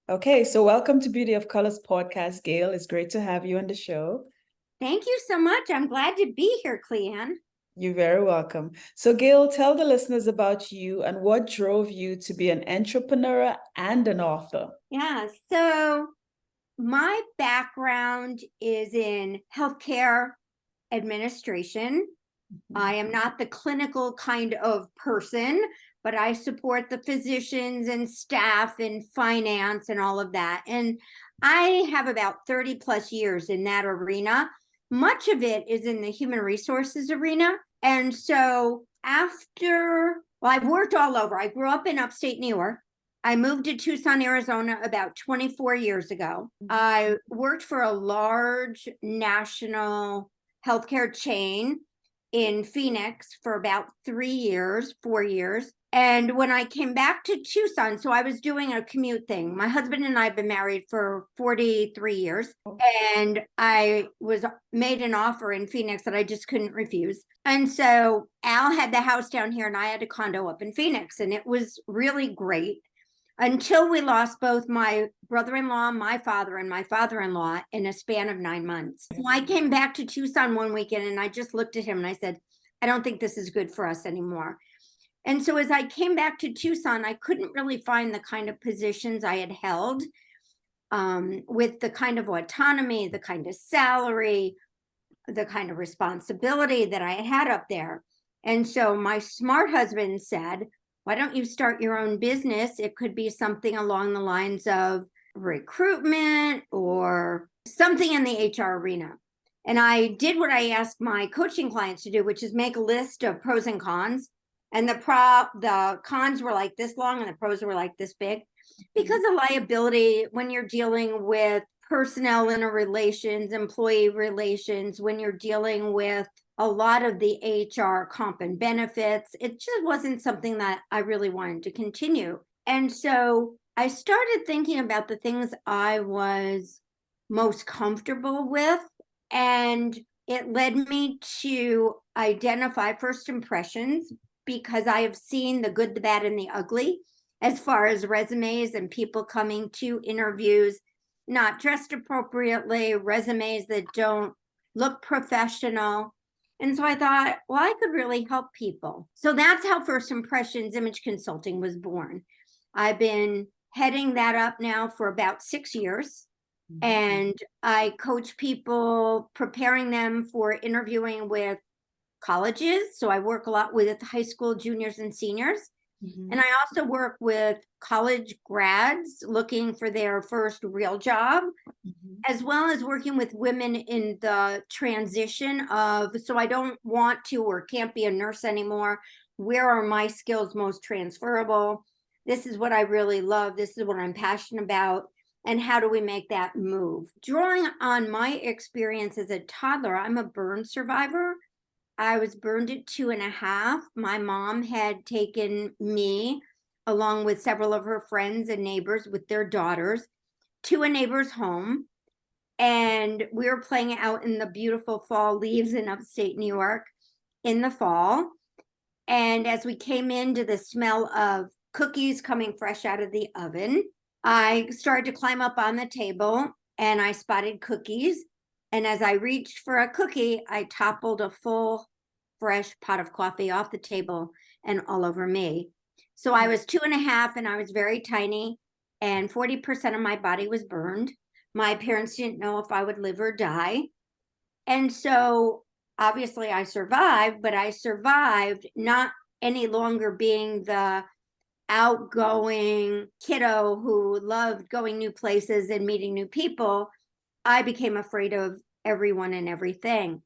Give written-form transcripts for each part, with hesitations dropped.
Okay, so welcome to Beauty of Colors podcast, Gayle. It's great to have you on the show. Thank you so much. I'm glad to be here, Cleanne. You're very welcome. So, Gayle, tell the listeners about you and what drove you to be an entrepreneur and an author. Yeah, so my background is in healthcare administration. I am not the clinical kind of person, but I support the physicians and staff and finance and all of that. And I have about 30 plus years in that arena. Much of it is in the human resources arena. And so I've worked all over. I grew up in upstate New York. I moved to Tucson, Arizona about 24 years ago. I worked for a large national healthcare chain in Phoenix for about 4 years. And when I came back to Tucson, so I was doing a commute thing. My husband and I have been married for 43 years. And I was made an offer in Phoenix that I just couldn't refuse. And so Al had the house down here and I had a condo up in Phoenix. And it was really great until we lost both my brother-in-law, my father, and my father-in-law in a span of 9 months. So I came back to Tucson one weekend and I just looked at him and I said, I don't think this is good for us anymore. And so as I came back to Tucson, I couldn't really find the kind of positions I had held with the kind of autonomy, the kind of salary, the kind of responsibility that I had up there. And so my smart husband said, why don't you start your own business? It could be something along the lines of recruitment or something in the HR arena. And I did what I asked my coaching clients to do, which is make a list of pros and cons. And the cons were like this long and the pros were like this big. Because of liability, when you're dealing with personnel interrelations, employee relations, when you're dealing with a lot of the HR comp and benefits, it just wasn't something that I really wanted to continue. And so I started thinking about the things I was most comfortable with. And it led me to identify first impressions because I have seen the good, the bad, and the ugly as far as resumes and people coming to interviews not dressed appropriately, resumes that don't look professional. And so I thought, well, I could really help people. So that's how First Impressions Image Consulting was born. I've been heading that up now for about 6 years. And I coach people, preparing them for interviewing with colleges. So I work a lot with high school juniors and seniors. And I also work with college grads looking for their first real job, as well as working with women in the transition of, so I don't want to or can't be a nurse anymore. Where are my skills most transferable? This is what I really love. This is what I'm passionate about. And how do we make that move? Drawing on my experience as a toddler, I'm a burn survivor. I was burned at 2.5. My mom had taken me, along with several of her friends and neighbors with their daughters, to a neighbor's home. And we were playing out in the beautiful fall leaves in upstate New York in the fall. And as we came into the smell of cookies coming fresh out of the oven, I started to climb up on the table and I spotted cookies. And as I reached for a cookie, I toppled a full, fresh pot of coffee off the table and all over me. So I was 2.5 and I was very tiny, and 40% of my body was burned. My parents didn't know if I would live or die. And so obviously I survived, but I survived not any longer being the outgoing kiddo who loved going new places and meeting new people. I became afraid of everyone and everything.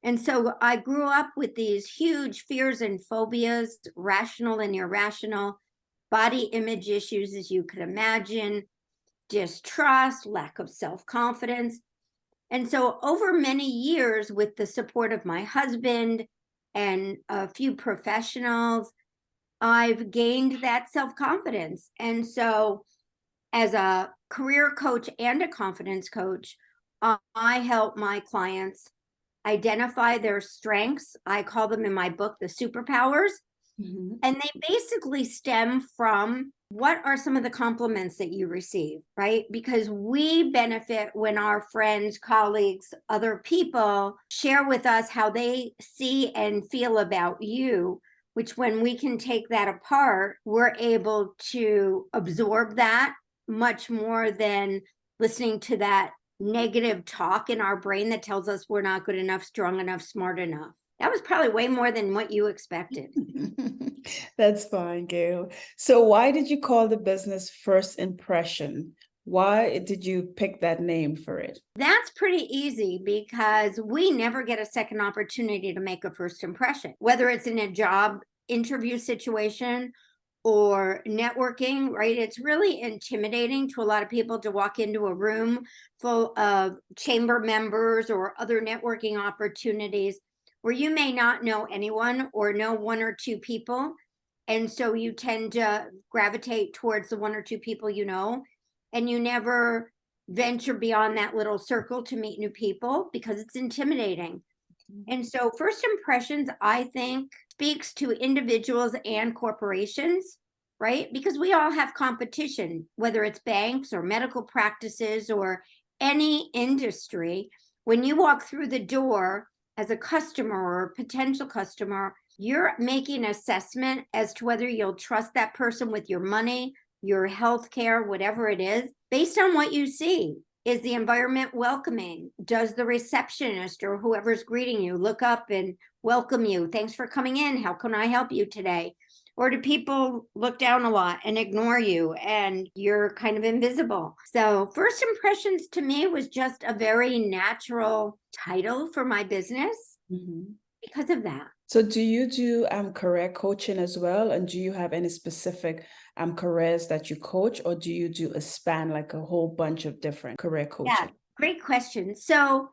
And so I grew up with these huge fears and phobias, rational and irrational, body image issues, as you could imagine, distrust, lack of self-confidence. And so over many years, with the support of my husband and a few professionals, I've gained that self-confidence. And so as a career coach and a confidence coach, I help my clients identify their strengths. I call them in my book the superpowers. And they basically stem from what are some of the compliments that you receive, right? Because we benefit when our friends, colleagues, other people share with us how they see and feel about you, which when we can take that apart, we're able to absorb that much more than listening to that negative talk in our brain that tells us we're not good enough, strong enough, smart enough. That was probably way more than what you expected. That's fine, Gayle. So why did you call the business First Impression? Why did you pick that name for it? That's pretty easy because we never get a second opportunity to make a first impression, whether it's in a job interview situation or networking, right? It's really intimidating to a lot of people to walk into a room full of chamber members or other networking opportunities where you may not know anyone or know one or two people. And so you tend to gravitate towards the one or two people you know, and you never venture beyond that little circle to meet new people because it's intimidating. And so first impressions, I think, speaks to individuals and corporations, right? Because we all have competition, whether it's banks or medical practices or any industry. When you walk through the door as a customer or potential customer, you're making an assessment as to whether you'll trust that person with your money, your health care, whatever it is, based on what you see. Is the environment welcoming? Does the receptionist or whoever's greeting you look up and welcome you? Thanks for coming in. How can I help you today? Or do people look down a lot and ignore you and you're kind of invisible? So, first impressions to me was just a very natural title for my business because of that. So do you do career coaching as well? And do you have any specific careers that you coach, or do you do a span, like a whole bunch of different career Yeah, coaching? great question. So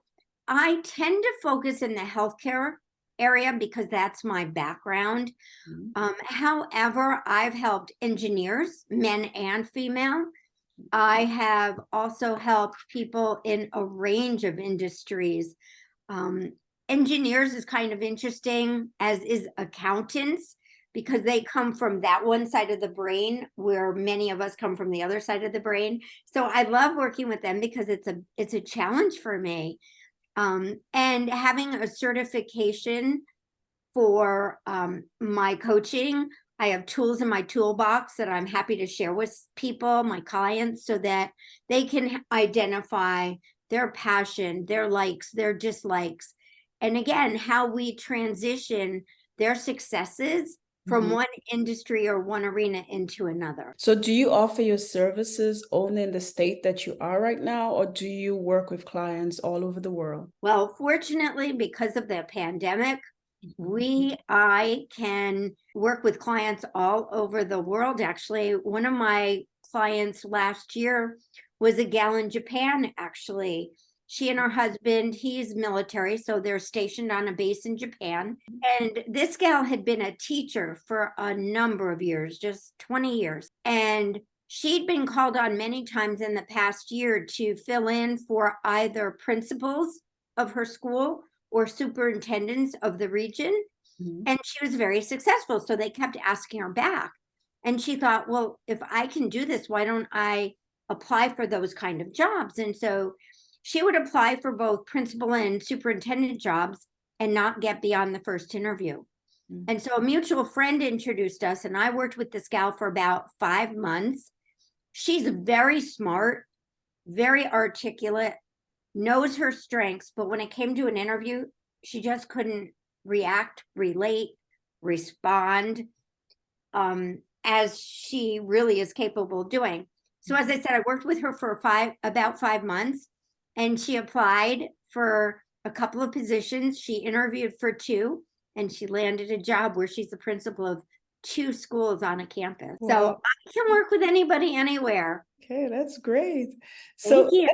I tend to focus in the healthcare area because that's my background. However, I've helped engineers, men and female. I have also helped people in a range of industries. Engineers is kind of interesting, as is accountants, because they come from that one side of the brain where many of us come from the other side of the brain. So I love working with them because it's a challenge for me. And having a certification for my coaching, I have tools in my toolbox that I'm happy to share with people, my clients, so that they can identify their passion, their likes, their dislikes. And again, how we transition their successes from one industry or one arena into another. So do you offer your services only in the state that you are right now, or do you work with clients all over the world? Well, fortunately, because of the pandemic, I can work with clients all over the world. Actually, one of my clients last year was a gal in Japan, actually. She and her husband, he's military, so they're stationed on a base in Japan. And this gal had been a teacher for a number of years, just 20 years. And she'd been called on many times in the past year to fill in for either principals of her school or superintendents of the region. And she was very successful. So they kept asking her back. And she thought, well, if I can do this, why don't I apply for those kind of jobs? And so she would apply for both principal and superintendent jobs and not get beyond the first interview. And so a mutual friend introduced us, and I worked with this gal for about 5 months. She's very smart, very articulate, knows her strengths, but when it came to an interview, she just couldn't react, relate, respond as she really is capable of doing. So as I said, I worked with her for about 5 months, and she applied for a couple of positions. She interviewed for 2, and she landed a job where she's the principal of 2 schools on a campus. Wow. So I can work with anybody anywhere. Okay, that's great. Thank you.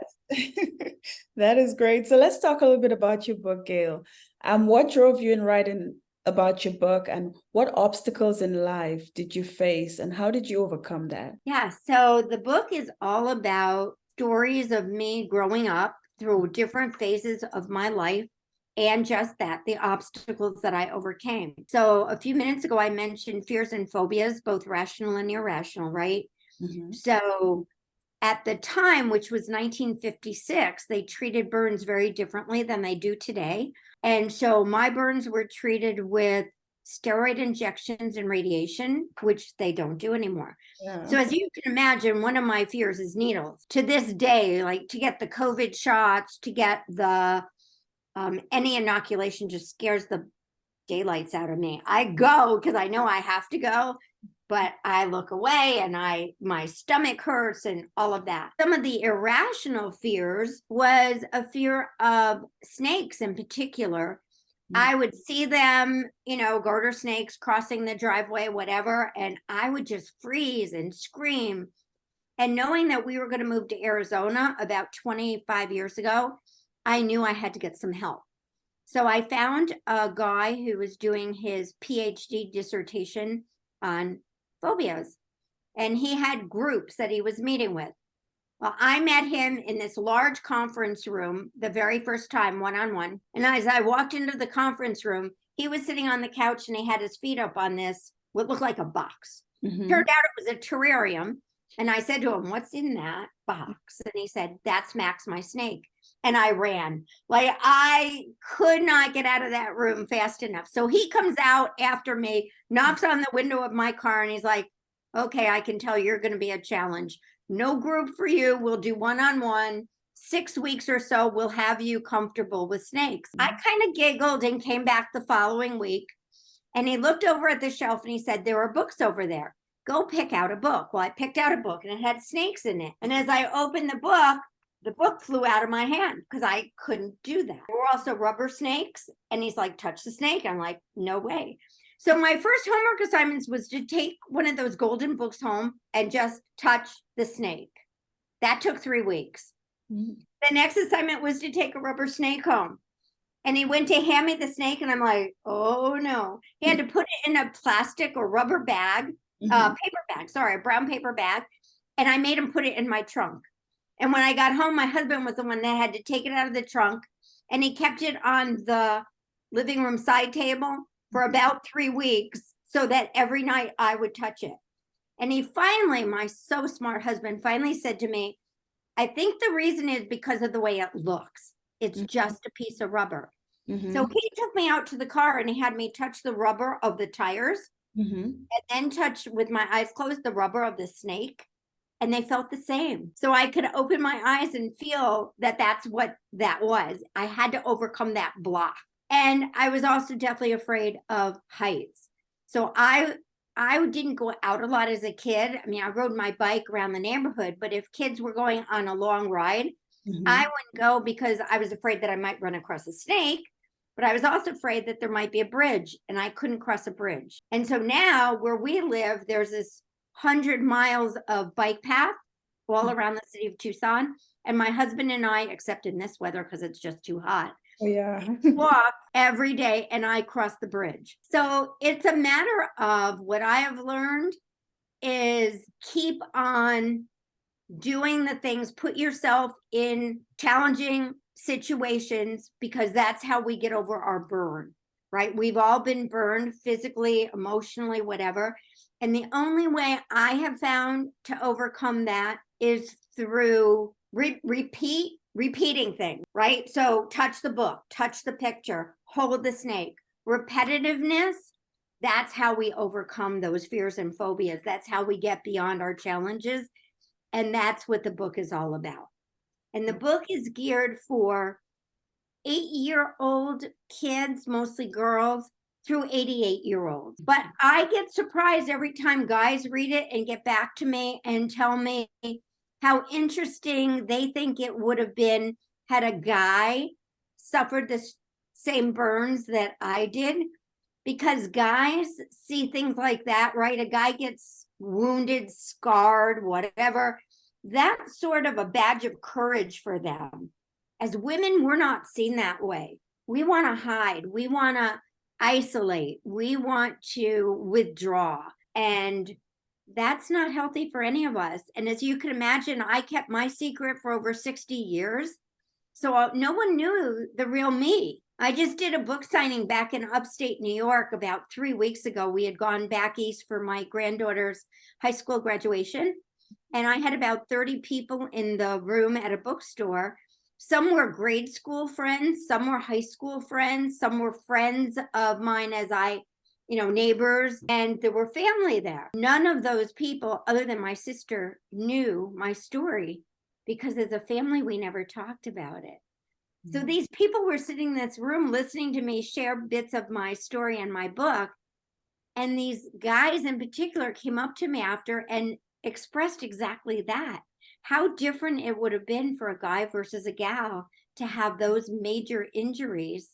That is great. So let's talk a little bit about your book, Gayle. What drove you in writing about your book, and what obstacles in life did you face, and how did you overcome that? Yeah, so the book is all about stories of me growing up through different phases of my life, and just that, the obstacles that I overcame. So a few minutes ago, I mentioned fears and phobias, both rational and irrational, right? Mhm. So at the time, which was 1956, they treated burns very differently than they do today. And so my burns were treated with steroid injections and radiation, which they don't do anymore. Yeah. So as you can imagine, one of my fears is needles. To this day, like to get the COVID shots, to get the any inoculation just scares the daylights out of me. I go because I know I have to go, but I look away and my stomach hurts and all of that. Some of the irrational fears was a fear of snakes in particular. I would see them, garter snakes crossing the driveway, whatever, and I would just freeze and scream. And knowing that we were going to move to Arizona about 25 years ago, I knew I had to get some help. So I found a guy who was doing his PhD dissertation on phobias, and he had groups that he was meeting with. Well, I met him in this large conference room the very first time, one-on-one. And as I walked into the conference room, he was sitting on the couch and he had his feet up on this, what looked like a box. Mhm. Turned out it was a terrarium. And I said to him, "What's in that box?" And he said, "That's Max, my snake." And I ran. Like I could not get out of that room fast enough. So he comes out after me, knocks on the window of my car, and he's like, "Okay, I can tell you're going to be a challenge. No group for you. We'll do one-on-one. 6 weeks or so, we'll have you comfortable with snakes." I kind of giggled and came back the following week. And he looked over at the shelf and he said, "There are books over there. Go pick out a book." Well, I picked out a book and it had snakes in it. And as I opened the book flew out of my hand because I couldn't do that. There were also rubber snakes. And he's like, "Touch the snake." I'm like, "No way." So my first homework assignments was to take one of those golden books home and just touch the snake. That took 3 weeks. Mhm. The next assignment was to take a rubber snake home. And he went to hand me the snake, and I'm like, "Oh no." He had to put it in a plastic or rubber bag, Mhm. paper bag, sorry, a brown paper bag. And I made him put it in my trunk. And when I got home, my husband was the one that had to take it out of the trunk. And he kept it on the living room side table for about 3 weeks so that every night I would touch it. And he finally, my so smart husband, finally said to me, "I think the reason is because of the way it looks. It's just a piece of rubber." So Mhm. he took me out to the car and he had me touch the rubber of the tires Mhm. and then touch with my eyes closed the rubber of the snake. And they felt the same. So I could open my eyes and feel that that's what that was. I had to overcome that block. And I was also definitely afraid of heights. So I didn't go out a lot as a kid. I mean, I rode my bike around the neighborhood, but if kids were going on a long ride, I Mhm. wouldn't go because I was afraid that I might run across a snake, but I was also afraid that there might be a bridge and I couldn't cross a bridge. And so now where we live, there's this 100 miles of bike path all around the city of Tucson. And my husband and I, except in this weather because it's just too hot, Oh yeah. walk every day and I cross the bridge. So it's a matter of what I have learned is keep on doing the things, put yourself in challenging situations because that's how we get over our burn, right? We've all been burned physically, emotionally, whatever. And the only way I have found to overcome that is through repeating things, right? So touch the book, touch the picture, hold the snake. Repetitiveness, that's how we overcome those fears and phobias. That's how we get beyond our challenges. And that's what the book is all about. And the book is geared for 8-year-old kids, mostly girls, through 88-year-olds. But I get surprised every time guys read it and get back to me and tell me how interesting they think it would have been had a guy suffered the same burns that I did. Because guys see things like that, right? A guy gets wounded, scarred, whatever. That's sort of a badge of courage for them. As women, we're not seen that way. We want to hide. We want to isolate. We want to withdraw. And that's not healthy for any of us. And as you can imagine, I kept my secret for over 60 years. So no one knew the real me. I just did a book signing back in upstate New York about 3 weeks ago. We had gone back east for my granddaughter's high school graduation. And I had about 30 people in the room at a bookstore. Some were grade school friends, some were high school friends, some were friends of mine neighbors, and there were family there. None of those people, other than my sister, knew my story because as a family, we never talked about it. So these people were sitting in this room listening to me share bits of my story and my book. And these guys in particular came up to me after and expressed exactly that. How different it would have been for a guy versus a gal to have those major injuries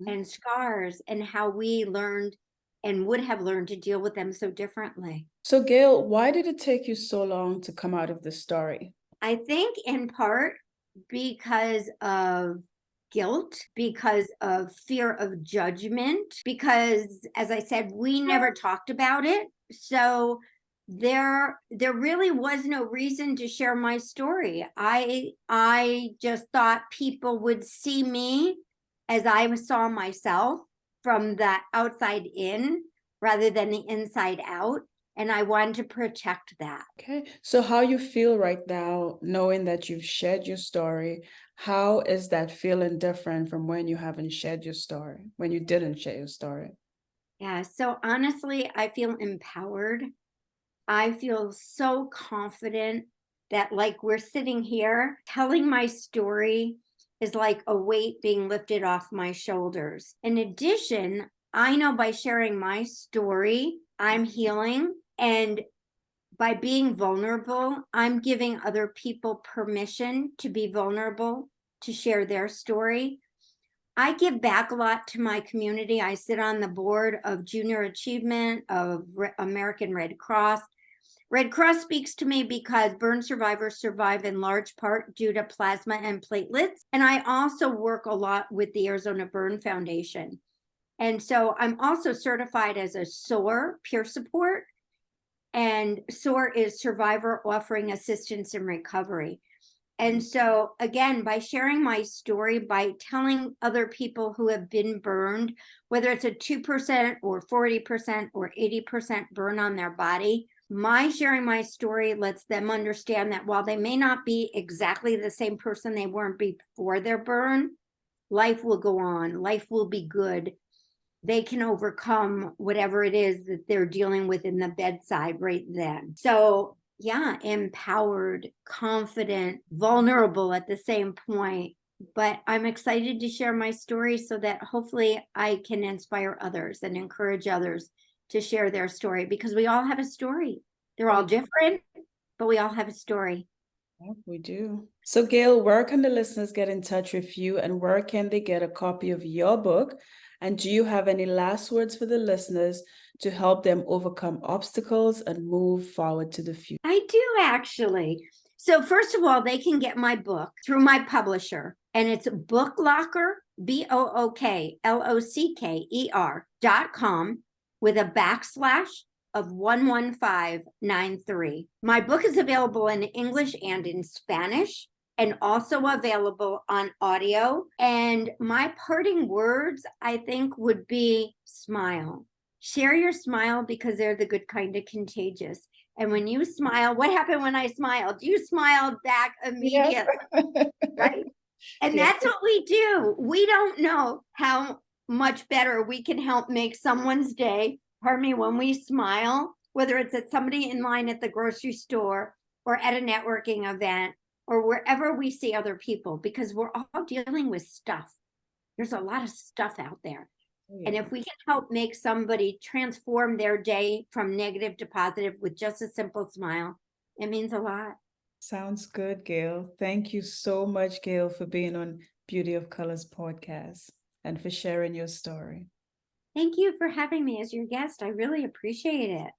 and scars, and how we learned and would have learned to deal with them so differently. So, Gayle, why did it take you so long to come out of this story? I think in part because of guilt, because of fear of judgment, because as I said, we never talked about it. So there really was no reason to share my story. I just thought people would see me as I saw myself, from the outside in rather than the inside out. And I wanted to protect that. Okay, so how you feel right now, knowing that you've shared your story, how is that feeling different from when you haven't shared your story, when you didn't share your story? Yeah, so honestly, I feel empowered. I feel so confident that, like, we're sitting here telling my story is like a weight being lifted off my shoulders. In addition, I know by sharing my story, I'm healing. And by being vulnerable, I'm giving other people permission to be vulnerable, to share their story. I give back a lot to my community. I sit on the board of Junior Achievement of American Red Cross. Red Cross speaks to me because burn survivors survive in large part due to plasma and platelets. And I also work a lot with the Arizona Burn Foundation. And so I'm also certified as a SOAR, peer support. And SOAR is Survivor Offering Assistance in Recovery. And so, again, by sharing my story, by telling other people who have been burned, whether it's a 2% or 40% or 80% burn on their body, my sharing my story lets them understand that while they may not be exactly the same person they weren't before their burn, life will go on, life will be good. They can overcome whatever it is that they're dealing with in the bedside right then. So, yeah, empowered, confident, vulnerable at the same point. But I'm excited to share my story so that hopefully I can inspire others and encourage others to share their story, because we all have a story. They're all different, but we all have a story. Yeah, we do. So, Gayle, where can the listeners get in touch with you, and where can they get a copy of your book? And do you have any last words for the listeners to help them overcome obstacles and move forward to the future? I do, actually. So first of all, they can get my book through my publisher, and it's BookLocker, BookLocker.com, with a backslash of 11593. My book is available in English and in Spanish, and also available on audio. And my parting words, I think, would be smile. Share your smile, because they're the good kind of contagious. And when you smile, what happened when I smiled? You smiled back immediately, right? And that's what we do. We don't know how much better we can help make someone's day, pardon me, when we smile, whether it's at somebody in line at the grocery store or at a networking event or wherever we see other people, because we're all dealing with stuff. There's a lot of stuff out there. And if we can help make somebody transform their day from negative to positive with just a simple smile, it means a lot. Sounds good, Gayle. Thank you so much, Gayle, for being on Beauty of Colors podcast and for sharing your story. Thank you for having me as your guest. I really appreciate it.